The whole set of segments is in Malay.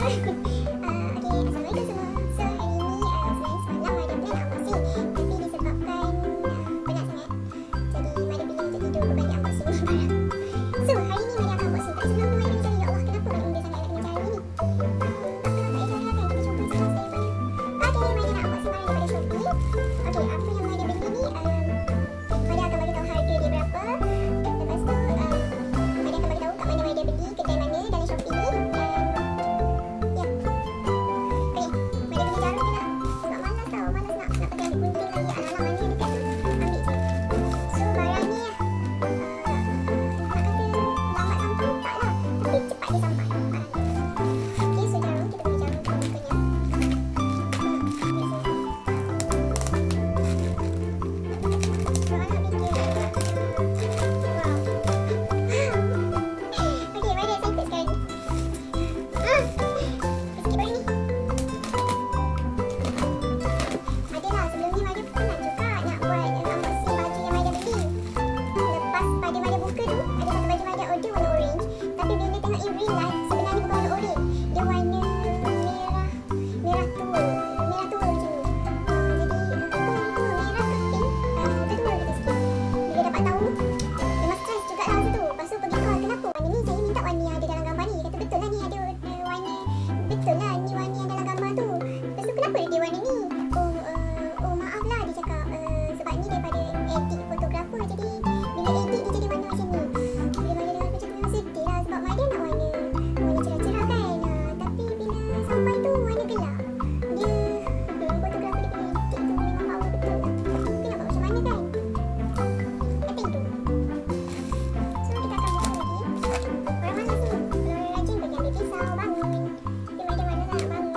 Assalamualaikum semua. So hari ni sebenarnya semalam ada plan unboxing, tapi disebabkan penat sangat, jadi Mada pilih untuk tidur berbalik unboxing barang. So hari ni Mada akan unboxing. Tapi sebelum tu Mada kena cari, ya Allah, kenapa nak undur sangat nak kena cari ni? Tak payah cari lah kan, kita cuba je lah saya pada. Okay, Mada nak unboxing barang daripada SHOOPE. Okay, apa yang Mada beli ni, Mada akan bagi tahu harga dia berapa. Lepas tu Mada akan bagi tahu kat mana Mada beli, kedai mana dalam SHOOPE ni. Bangun. Dia macam mana nak bangun?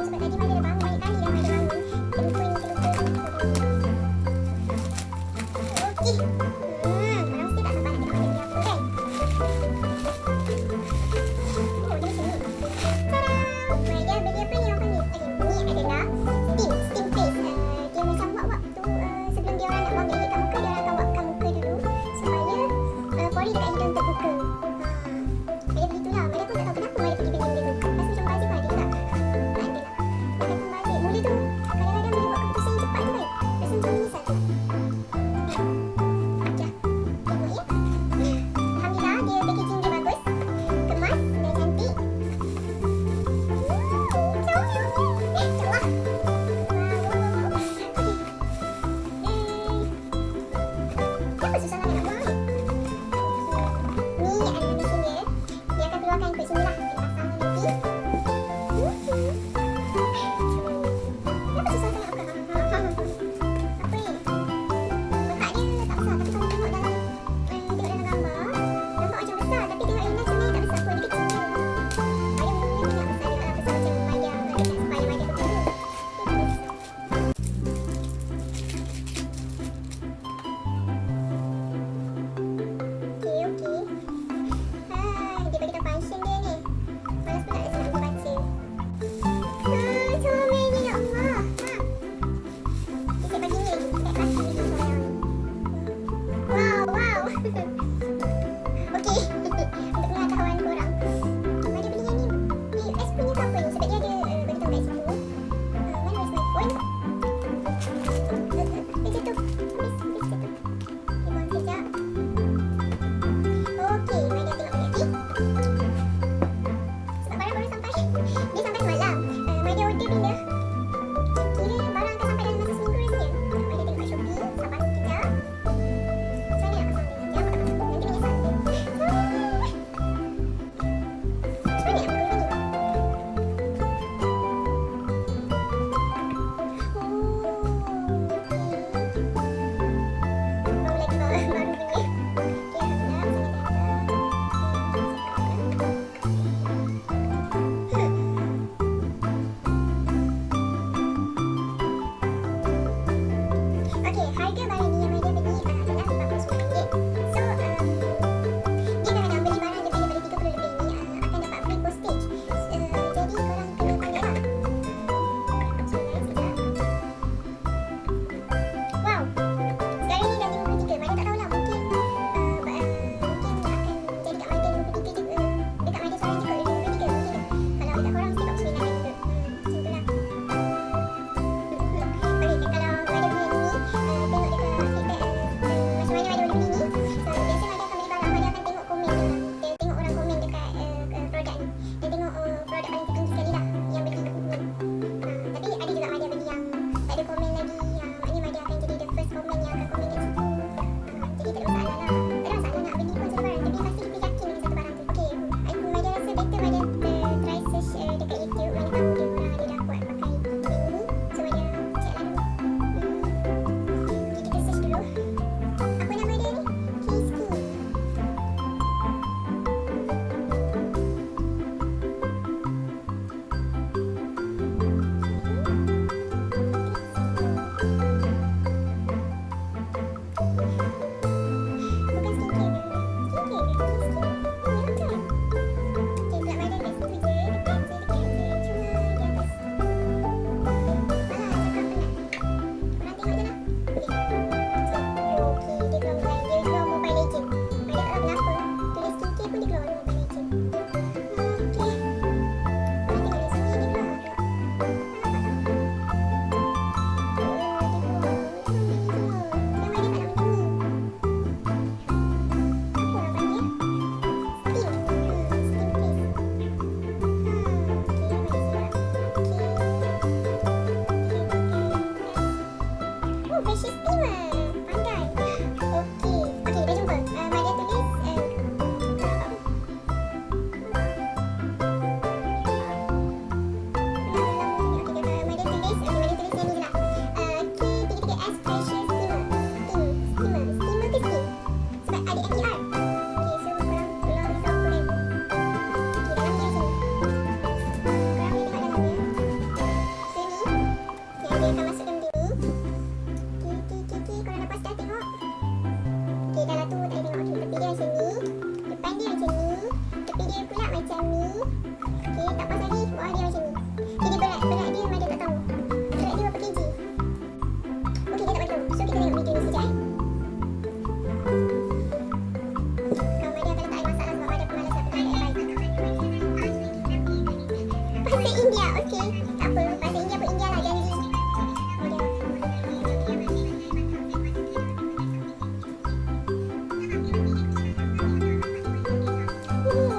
India. Okey. Tak apa. Bahasa India pun India lah. Janji.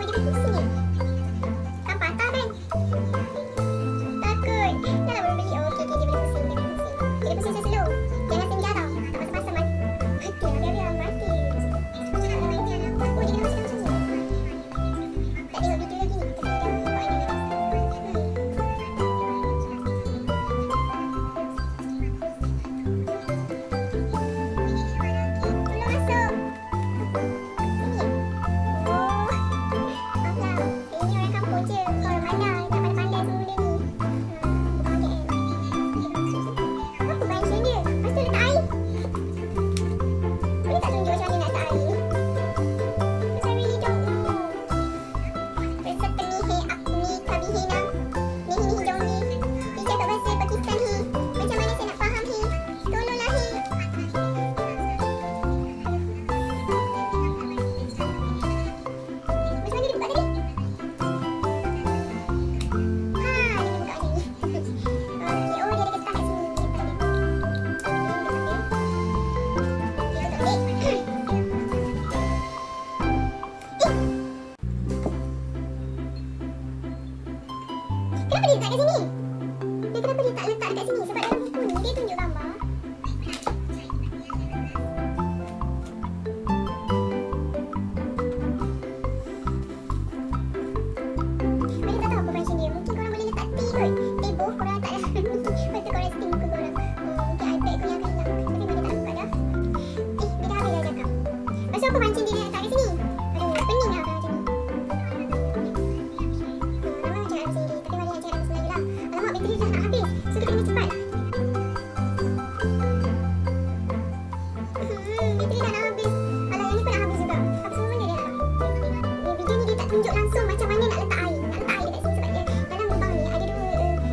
Dia pusing ni. Kan patah kan? Takut. Dah lah baru beli. Oh, okey. Dia boleh pusing. Dia boleh pusing slow. Jangan senja tau. Tak pasal-pasal mati. Biar mati. Oh, dia kena masukkan macam ni. Tak tengok video lagi ni. Tapi dah buat ni. Kenapa dia letak kat sini? Kenapa dia tak letak kat sini? Sebab dalam buku ni dia tunjuk gambar. Mereka tak tahu apa function dia. Mungkin korang boleh letak teh kot. Teh boh korang letak dalam ni. Lepas tu korang steam muka korang. Mungkin iPad tu yang akan hilang. Tapi mana tak buka dah. Dia dah habis dah cakap. Lepas tu apa function dia letak kat sini? Aduh, pening lah kalau macam ni. Alamak, bateri dah nak habis. So, kita kena cepat. Bateri dah nak habis. Alah, yang ni pun nak habis juga. Habis semua mana dia nak? Video ni dia tak tunjuk langsung macam mana nak letak air. Nak letak air dekat sini sebab dia dalam lubang ni ada dua.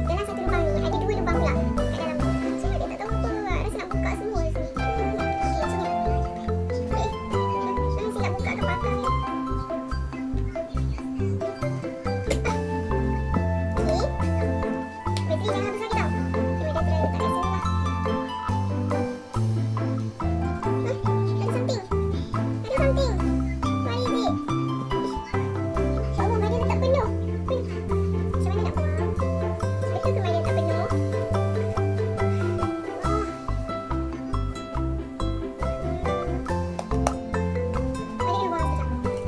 Dalam satu lubang ni ada dua lubang pula kat dalam. So, dia tak tahu apa. Rasa nak buka semua di sini. Okey, macam ni. Nanti nak buka ke patah ni. Bateri jangan habis lagi tau. Dia dah try letak kat sini lah. Ada something. Ada something. What is it? Ya Allah, Mardhiyah letak penuh. Macam mana nak buang? Betul ke Mardhiyah letak penuh? Mardhiyah kena buang sekejap.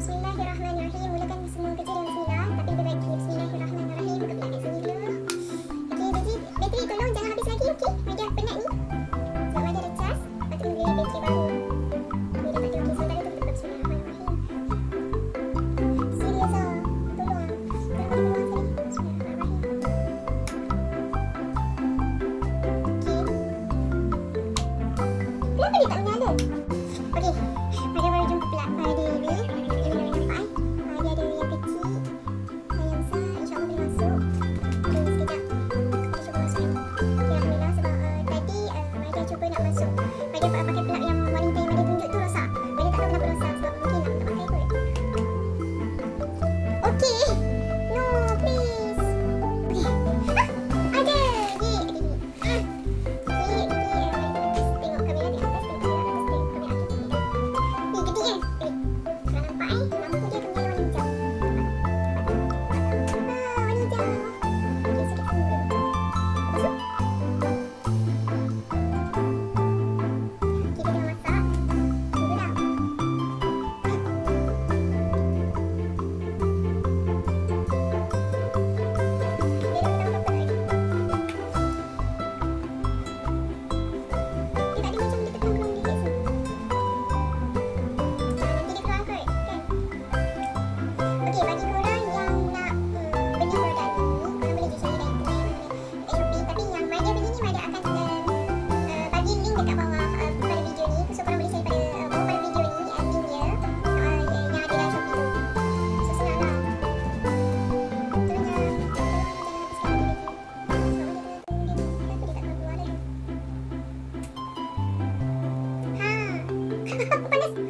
Bismillahirrahmanirrahim. Mulakan semua kerja dengan bismillah. Tapi lebih baik bismillahirrahmanirrahim. Buka pula kat sini dulu. Okey, bateri tolong jangan habis lagi, okey? Mardhiyah penat ni. Sebab Mardhiyah dah cas. Lepas tu beli bateri baru. Ni dah tak okey. Sementara tu kita buka bismillahirrahmanirrahim. Serius lah. Tolong. Tolong sekali. Bismillahirrahmanirrahim. Kenapa dia tak menyala? Okey, Mardhiyah baru jumpa pula Mardhiyah ni. Ini dah nampak. Dia ada yang kecil, yang besar. InsyaAllah boleh masuk. Okey, sekejap. Kita cuba masuk ni. Okey, Alhamdulillah sebab tadi Mardhiyah cuba nak masuk. Mardhiyah pakai plug yang wanita yang Mardhiyah tunjuk tu rosak. Mardhiyah tak tahu kenapa rosak sebab mungkin nak pakai kot. Okey. No, please. Okey. Ada. Ada. Tengok kamera di atas, tengok kamera atas, tengok kamera Panas.